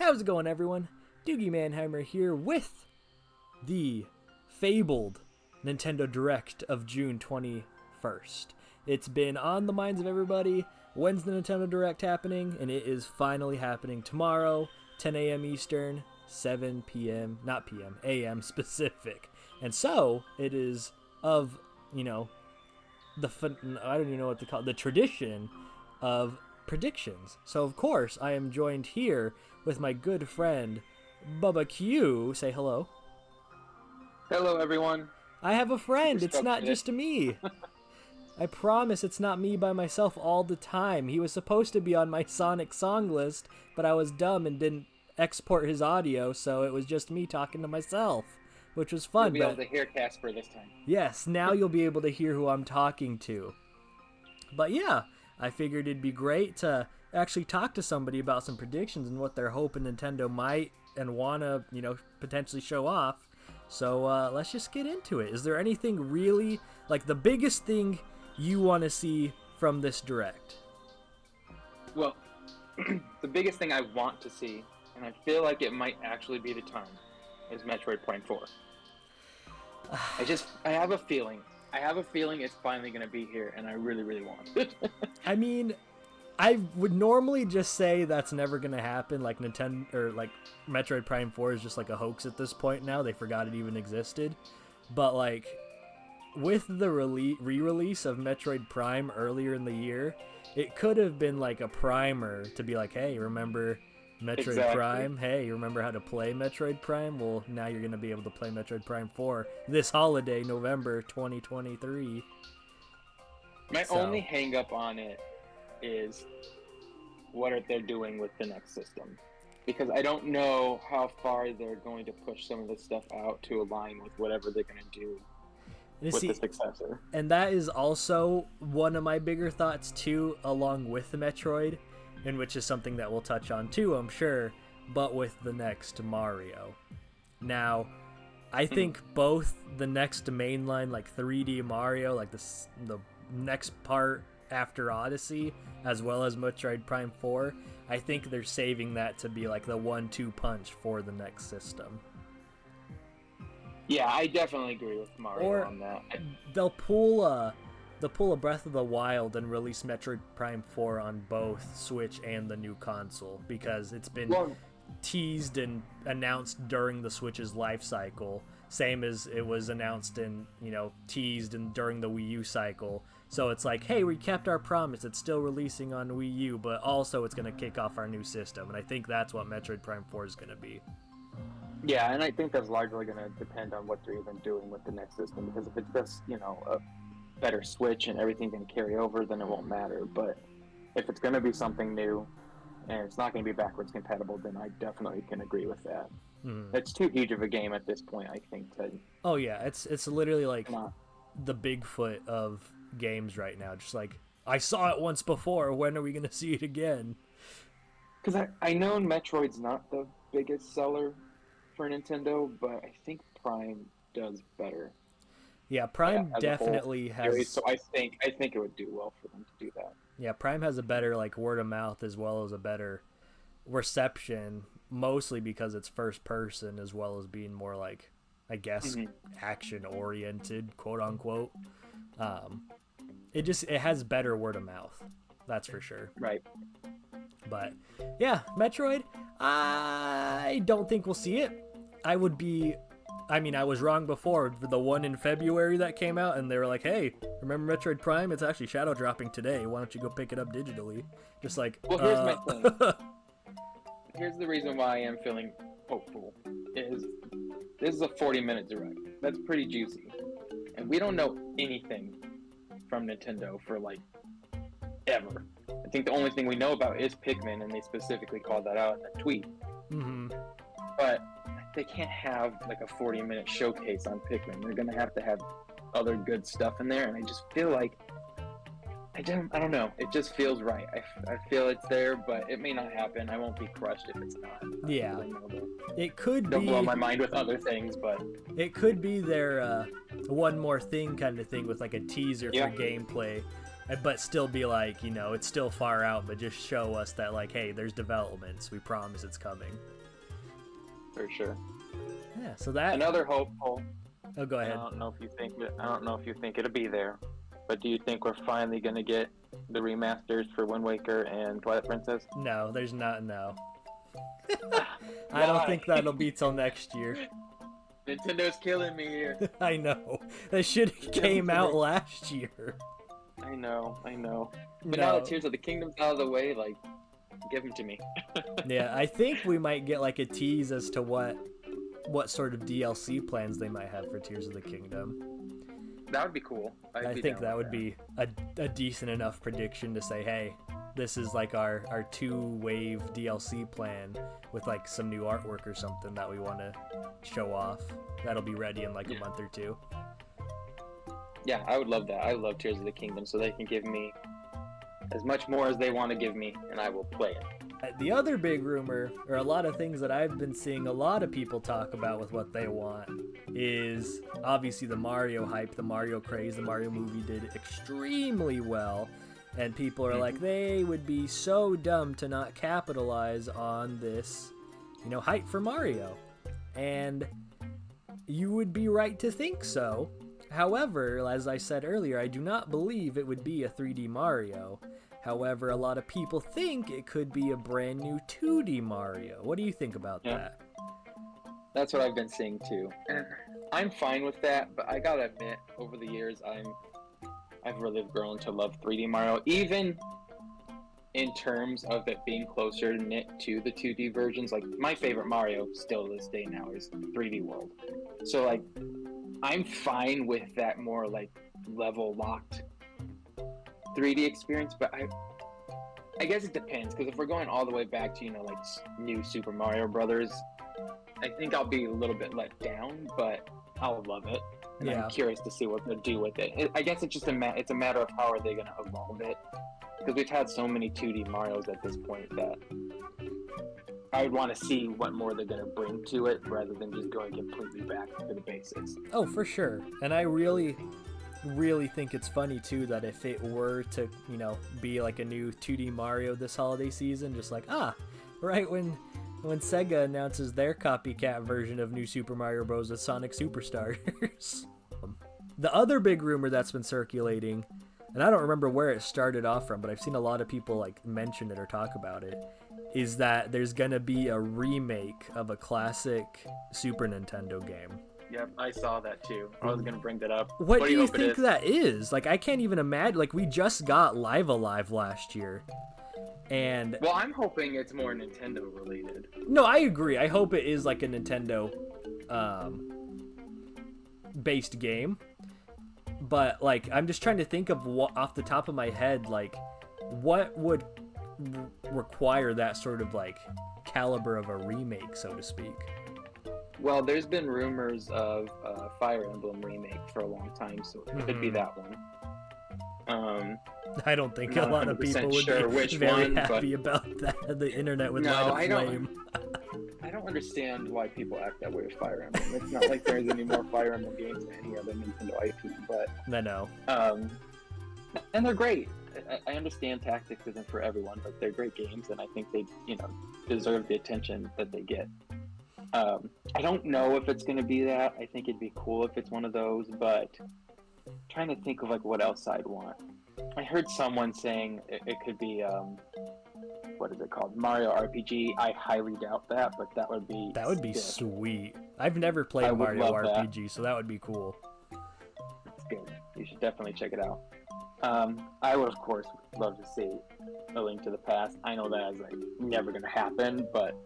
How's it going, everyone? Doogie Manheimer here with the fabled Nintendo Direct of June 21st. It's been on the minds of everybody. When's the Nintendo Direct happening? And it is finally happening tomorrow, 10 a.m. Eastern, 7 p.m., not p.m., a.m. specific. And so, it is of, I don't even know what to call it, the tradition of predictions. So, of course, I am joined here with my good friend, Bubba Q. Say hello. Hello, everyone. I have a friend. It's not just me. I promise it's not me by myself all the time. He was supposed to be on my Sonic song list, but I was dumb and didn't export his audio, so it was just me talking to myself, which was fun. You'll be able to hear Casper this time. Yes, now you'll be able to hear who I'm talking to. But yeah, I figured it'd be great to actually talk to somebody about some predictions and what they're hoping Nintendo might and want to, potentially show off. So let's just get into it. Is there anything really, like the biggest thing you want to see from this Direct? Well, the biggest thing I want to see, and I feel like it might actually be the time, is Metroid Prime 4. I have a feeling it's finally going to be here, and I really, really want it. I mean, I would normally just say that's never going to happen, like Nintendo, or like Metroid Prime 4 is just like a hoax at this point now. They forgot it even existed. But like, with the re-release of Metroid Prime earlier in the year, it could have been like a primer to be like, hey, remember Metroid Prime? Hey, you remember how to play Metroid Prime? Well, now you're going to be able to play Metroid Prime 4 this holiday, November 2023. My only hang-up on it is what are they doing with the next system, because I don't know how far they're going to push some of this stuff out to align with whatever they're going to do with the successor. And that is also one of my bigger thoughts too, along with the Metroid, and which is something that we'll touch on too, I'm sure, but with the next Mario. Now, I think both the next mainline, like 3D Mario, like the next part after Odyssey, as well as Metroid Prime 4, I think they're saving that to be like the 1-2 punch for the next system. Yeah, I definitely agree with Mario on that. They'll pull a Breath of the Wild and release Metroid Prime 4 on both Switch and the new console, because it's been teased and announced during the Switch's life cycle, same as it was announced and teased and during the Wii U cycle. So it's like, hey, we kept our promise. It's still releasing on Wii U, but also it's going to kick off our new system, and I think that's what Metroid Prime 4 is going to be. Yeah, and I think that's largely going to depend on what they're even doing with the next system, because if it's just, a better Switch and everything can carry over, then it won't matter. But if it's going to be something new and it's not going to be backwards compatible, then I definitely can agree with that. It's too huge of a game at this point, I think. Oh yeah, it's literally like the Bigfoot of games right now. Just like, I saw it once before, when are we going to see it again? Because I know Metroid's not the biggest seller for Nintendo, but I think Prime does better. Yeah, Prime definitely has. So I think it would do well for them to do that. Yeah, Prime has a better like word of mouth as well as a better reception, mostly because it's first person as well as being more like, I guess, action oriented, quote unquote. It has better word of mouth, that's for sure. Right. But yeah, Metroid, I don't think we'll see it. I was wrong before. The one in February that came out, and they were like, hey, remember Metroid Prime? It's actually shadow dropping today. Why don't you go pick it up digitally? Just like, well, here's my thing. Here's the reason why I am feeling hopeful. This is a 40-minute Direct. That's pretty juicy. And we don't know anything from Nintendo for, like, ever. I think the only thing we know about is Pikmin, and they specifically called that out in a tweet. But they can't have like a 40-minute showcase on Pikmin. They're gonna have to have other good stuff in there, and I just feel like I don't know. It just feels right. I feel it's there, but it may not happen. I won't be crushed if it's not. Yeah, it could be. Don't blow my mind with other things, but it could be their one more thing kind of thing with like a teaser for gameplay. but still be like, you know, it's still far out, but just show us that, like, hey, there's developments. We promise it's coming. For sure. Yeah, so that... Another hopeful... Oh, go ahead. I don't know if you think it'll be there, but do you think we're finally going to get the remasters for Wind Waker and Twilight Princess? No, there's not, no. I don't think that'll be till next year. Nintendo's killing me here. I know. That should have came out last year. I know. But No. now that Tears of the Kingdom's out of the way, like, give them to me. Yeah, I think we might get like a tease as to what sort of DLC plans they might have for Tears of the Kingdom. That would be cool. I think that would be a decent enough prediction to say, hey, this is like our 2-wave DLC plan with like some new artwork or something that we want to show off. That'll be ready in like a month or two. Yeah, I would love that. I love Tears of the Kingdom, so they can give me as much more as they want to give me, and I will play it. The other big rumor, or a lot of things that I've been seeing a lot of people talk about with what they want, is obviously the Mario hype, the Mario craze. The Mario movie did extremely well, and people are like, they would be so dumb to not capitalize on this, you know, hype for Mario. And you would be right to think so. However, as I said earlier, I do not believe it would be a 3D Mario. However, a lot of people think it could be a brand new 2D Mario. What do you think about that? That's what I've been seeing too. And I'm fine with that, but I gotta admit, over the years, I've really grown to love 3D Mario, even in terms of it being closer knit to the 2D versions. Like, my favorite Mario still to this day now is 3D World. So, like, I'm fine with that more, like, level-locked 3D experience, but I guess it depends, because if we're going all the way back to, you know, like, new Super Mario Brothers, I think I'll be a little bit let down, but I'll love it. And I'm curious to see what they'll do with it. I guess it's just it's a matter of how are they going to evolve it, because we've had so many 2D Marios at this point that I would want to see what more they're going to bring to it rather than just going completely back to the basics. Oh, for sure. And I really think it's funny too that if it were to, you know, be like a new 2D Mario this holiday season, just like, right when Sega announces their copycat version of New Super Mario Bros. With Sonic Superstars. The other big rumor that's been circulating, and I don't remember where it started off from, but I've seen a lot of people like mention it or talk about it, is that there's gonna be a remake of a classic Super Nintendo game. Yep, I saw that too. I was gonna bring that up. What do you think that is? Like, I can't even imagine. Like, we just got Live Alive last year. And well, I'm hoping it's more Nintendo related. No, I agree. I hope it is like a Nintendo based game. But like, I'm just trying to think of what off the top of my head, like, what would require that sort of like caliber of a remake, so to speak. Well, there's been rumors of a Fire Emblem remake for a long time, so it could be that one. I don't think a lot of people would be very happy about that. The internet would light a flame. I don't understand why people act that way with Fire Emblem. It's not like there's any more Fire Emblem games than any other Nintendo IP, but I know. And they're great. I understand Tactics isn't for everyone, but they're great games, and I think they, you know, deserve the attention that they get. I don't know if it's going to be that. I think it'd be cool if it's one of those, but I'm trying to think of like what else I'd want. I heard someone saying it could be what is it called? Mario RPG. I highly doubt that, but that would be sick. Sweet. I've never played Mario RPG, so that would be cool. It's good. You should definitely check it out. I would, of course, love to see A Link to the Past. I know that is like never gonna happen, but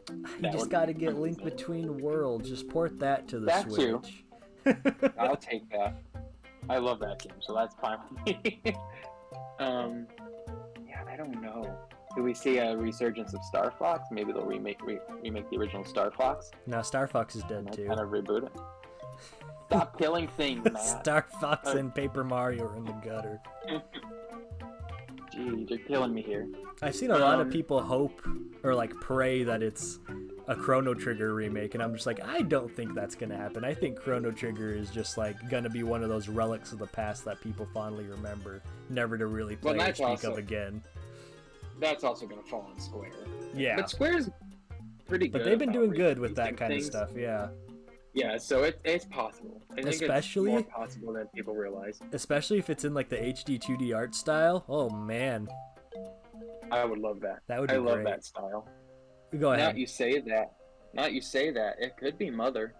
you just got to get Link Between Worlds. Just port that to the Switch. I'll take that. I love that game, so that's fine with me. Yeah, I don't know. Do we see a resurgence of Star Fox? Maybe they'll remake the original Star Fox. No, Star Fox is dead too. Kind of reboot it. Stop killing things, Matt. Star Fox and Paper Mario are in the gutter. Gee, you're killing me here. I've seen a lot of people hope or like pray that it's a Chrono Trigger remake, and I'm just like, I don't think that's gonna happen. I think Chrono Trigger is just like gonna be one of those relics of the past that people fondly remember, never to really play or speak of again. That's also gonna fall on Square. Yeah, but Square's pretty good. But they've been doing good with that kind of stuff. Yeah. Yeah, so it's possible. I think it's more possible than people realize. Especially if it's in like the HD 2D art style. Oh man, I would love that. That would be great. I love that style. Go ahead. Now you say that, it could be Mother.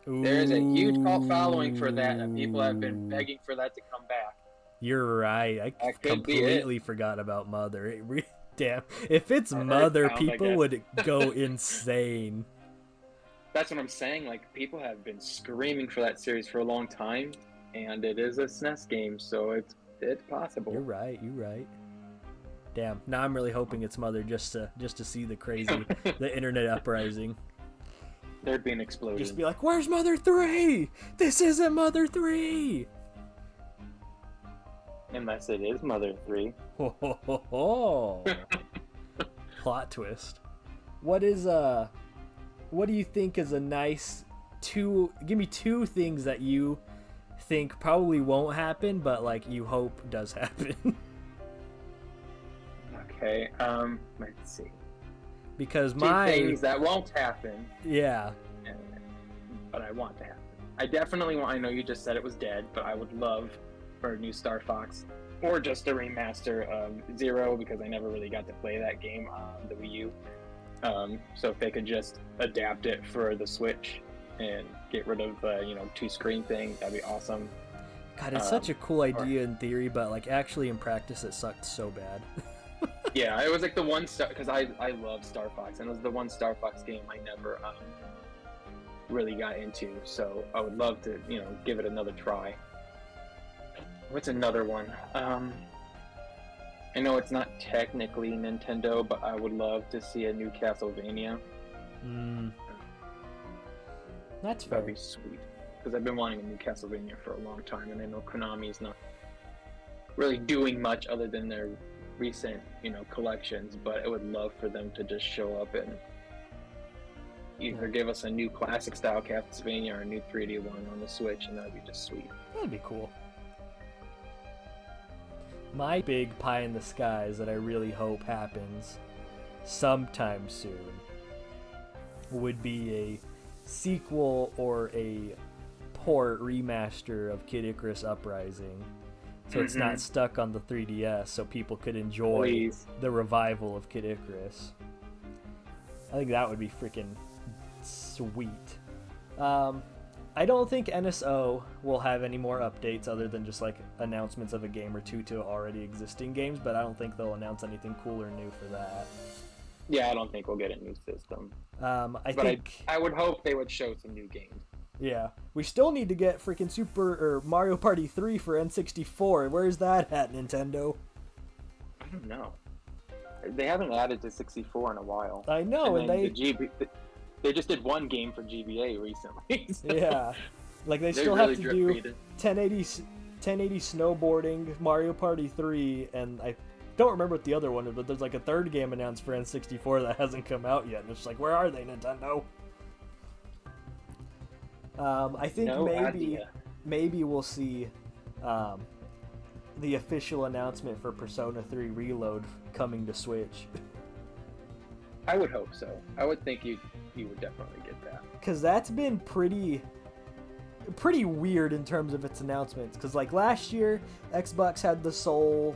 Ooh. There is a huge cult following for that, and people have been begging for that to come back. You're right. I completely forgot about Mother. Damn. If it's Mother, people would go insane. That's what I'm saying. Like, people have been screaming for that series for a long time, and it is a SNES game, so it's possible. You're right. Damn. Now I'm really hoping it's Mother just to see the crazy, the internet uprising. There'd be an explosion. Just be like, where's Mother 3? This isn't Mother 3! Unless it is Mother 3. Ho, ho, ho, ho. Plot twist. What do you think is a nice give me two things that you think probably won't happen, but like you hope does happen? Okay, let's see. Because two things that won't happen. Yeah. But I want to happen. I definitely want. I know you just said it was dead, but I would love for a new Star Fox, or just a remaster of Zero, because I never really got to play that game on the Wii U. So if they could just adapt it for the Switch and get rid of two-screen thing, that'd be awesome. God, it's such a cool idea in theory, but like actually in practice, it sucked so bad. Yeah, it was like the one Star, because I love Star Fox, and it was the one Star Fox game I never really got into. So I would love to give it another try. What's another one? I know it's not technically Nintendo, but I would love to see a new Castlevania. That's fair. That'd be sweet. Because I've been wanting a new Castlevania for a long time, and I know Konami's not really doing much other than their recent, collections, but I would love for them to just show up and either give us a new classic style Castlevania or a new 3D one on the Switch, and that'd be just sweet. That'd be cool. My big pie in the skies that I really hope happens sometime soon would be a sequel or a port remaster of Kid Icarus Uprising. So it's not stuck on the 3DS, so people could enjoy the revival of Kid Icarus. I think that would be freaking sweet. I don't think NSO will have any more updates other than just like announcements of a game or two to already existing games, but I don't think they'll announce anything cool or new for that. Yeah, I don't think we'll get a new system. I would hope they would show some new games. Yeah, we still need to get freaking Mario Party 3 for N64. Where's that at, Nintendo? I don't know. They haven't added to 64 in a while. I know, and they just did one game for GBA recently. So yeah, like they still really have to do 1080 snowboarding, Mario Party 3, and I don't remember what the other one is, but there's like a third game announced for N64 that hasn't come out yet, and it's like, where are they, Nintendo? I think maybe we'll see the official announcement for Persona 3 Reload coming to Switch. I would hope so. I would think you would definitely get that. Because that's been pretty weird in terms of its announcements. Because like last year, Xbox had the sole,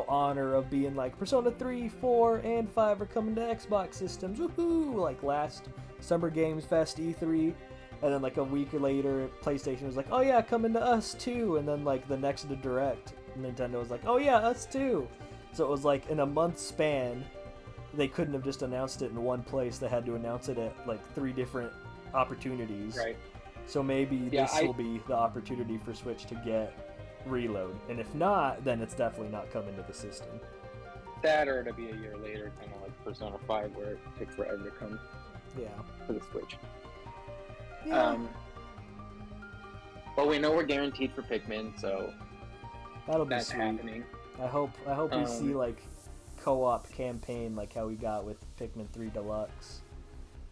honor of being like Persona 3, 4, and 5 are coming to Xbox systems. Woohoo! Like last Summer Games Fest E3. And then like a week later, PlayStation was like, oh yeah, coming to us too. And then like the next Direct, Nintendo was like, oh yeah, us too. So it was like in a month span, they couldn't have just announced it in one place. They had to announce it at like 3 different opportunities. Right. So maybe this will be the opportunity for Switch to get Reload. And if not, then it's definitely not coming to the system. That, or it'll be a year later, kind of like Persona 5, where it takes forever to come to the Switch. Yeah. Well, we know we're guaranteed for Pikmin, so that'll be that's sweet. happening. I hope we see like co-op campaign like how we got with Pikmin 3 Deluxe.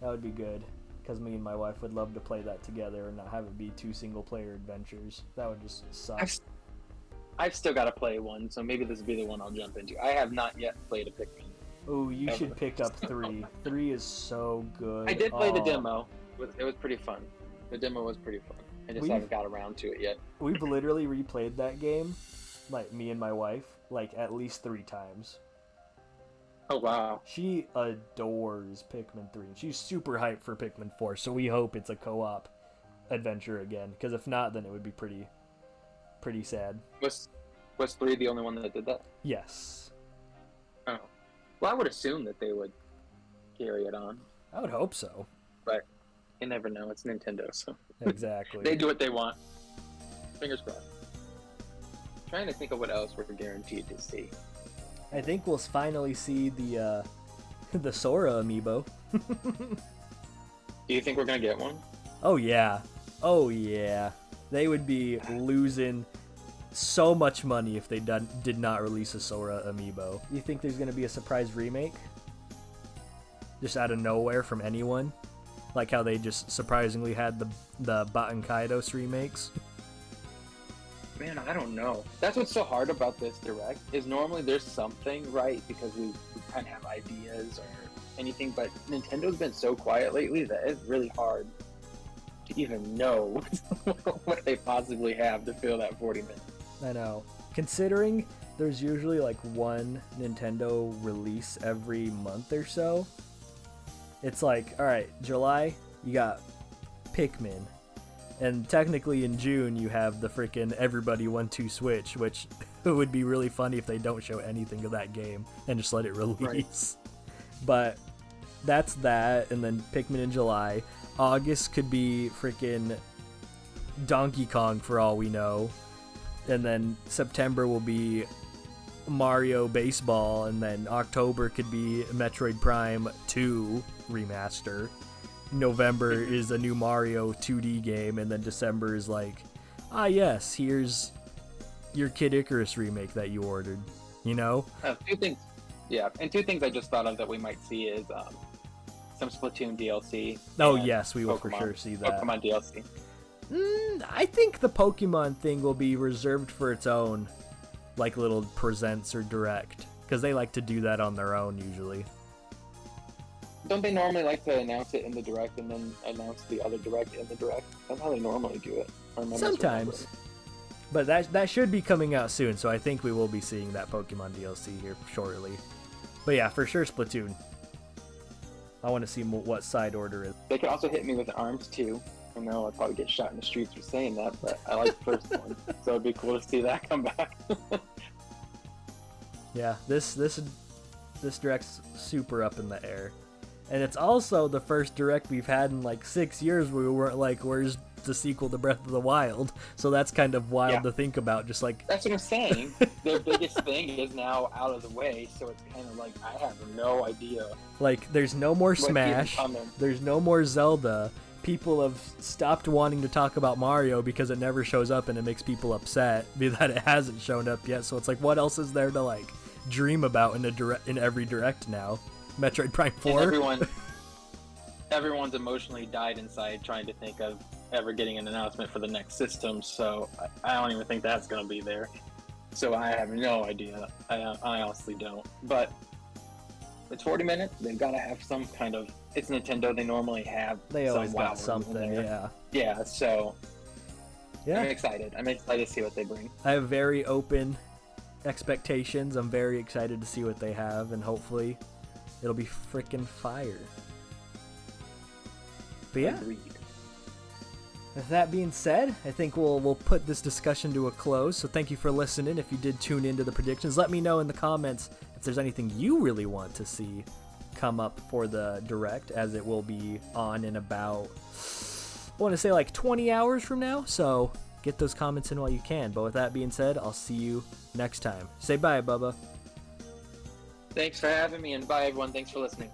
That would be good. Because me and my wife would love to play that together and not have it be 2 single-player adventures. That would just suck. I've still got to play one, so maybe this will be the one I'll jump into. I have not yet played a Pikmin. Oh, you should pick up 3. 3 is so good. I did play the demo. It was pretty fun. The demo was pretty fun. I just haven't got around to it yet. We've literally replayed that game, like me and my wife, like at least 3 times. Oh, wow. She adores Pikmin 3. She's super hyped for Pikmin 4, so we hope it's a co-op adventure again. Because if not, then it would be pretty sad. Was 3 the only one that did that? Yes. Oh. Well, I would assume that they would carry it on. I would hope so. But you never know. It's Nintendo, so... Exactly. They do what they want. Fingers crossed. Trying to think of what else we're guaranteed to see. I think we'll finally see the Sora amiibo. Do you think we're gonna get one? Oh yeah. Oh yeah. They would be losing so much money if they did not release a Sora amiibo. You think there's gonna be a surprise remake? Just out of nowhere from anyone? Like how they just surprisingly had the Baten Kaidos remakes? Man, I don't know. That's what's so hard about this Direct, is normally there's something, right? Because we kind of have ideas or anything, but Nintendo's been so quiet lately that it's really hard to even know what they possibly have to fill that 40 minutes. I know. Considering there's usually like one Nintendo release every month or so, it's like, alright, July, you got Pikmin. And technically in June, you have the freaking Everybody 1-2 Switch, which would be really funny if they don't show anything of that game and just let it release. Right. But that's that, and then Pikmin in July. August could be freaking Donkey Kong for all we know. And then September will be Mario Baseball, and then October could be Metroid Prime 2 Remaster. November is a new Mario 2D game, and then December is like, ah yes, here's your Kid Icarus remake that you ordered, you know? 2 things. Yeah, and 2 things I just thought of that we might see is some Splatoon DLC. Oh yes, we will Pokemon, for sure see that. Pokemon DLC. I think the Pokemon thing will be reserved for its own, like little presents or direct, because they like to do that on their own usually. Don't they normally like to announce it in the Direct and then announce the other Direct in the Direct? That's how they normally do it. Sometimes. But that should be coming out soon, so I think we will be seeing that Pokemon DLC here shortly. But yeah, for sure Splatoon. I want to see what side order is. They could also hit me with ARMS too. I know I'd probably get shot in the streets for saying that, but I like the first one. So it'd be cool to see that come back. Yeah, this Direct's super up in the air. And it's also the first Direct we've had in like 6 years where we weren't like, where's the sequel to Breath of the Wild? So that's kind of wild to think about, just like... That's what I'm saying. Their biggest thing is now out of the way, so it's kind of like, I have no idea. Like, there's no more Smash, there's no more Zelda. People have stopped wanting to talk about Mario because it never shows up and it makes people upset that it hasn't shown up yet. So it's like, what else is there to like dream about in every Direct now? Metroid Prime 4? And everyone's emotionally died inside trying to think of ever getting an announcement for the next system, so I don't even think that's going to be there. So I have no idea. I honestly don't. But it's 40 minutes. They've got to have some kind of... It's Nintendo. They normally have They always got something, yeah. Yeah, so... Yeah. I'm excited. I'm excited to see what they bring. I have very open expectations. I'm very excited to see what they have, and hopefully... it'll be frickin' fire. But yeah. Agreed. With that being said, I think we'll put this discussion to a close. So thank you for listening. If you did tune into the predictions, let me know in the comments if there's anything you really want to see come up for the Direct, as it will be on in about, I want to say like 20 hours from now. So get those comments in while you can. But with that being said, I'll see you next time. Say bye, Bubba. Thanks for having me, and bye, everyone. Thanks for listening.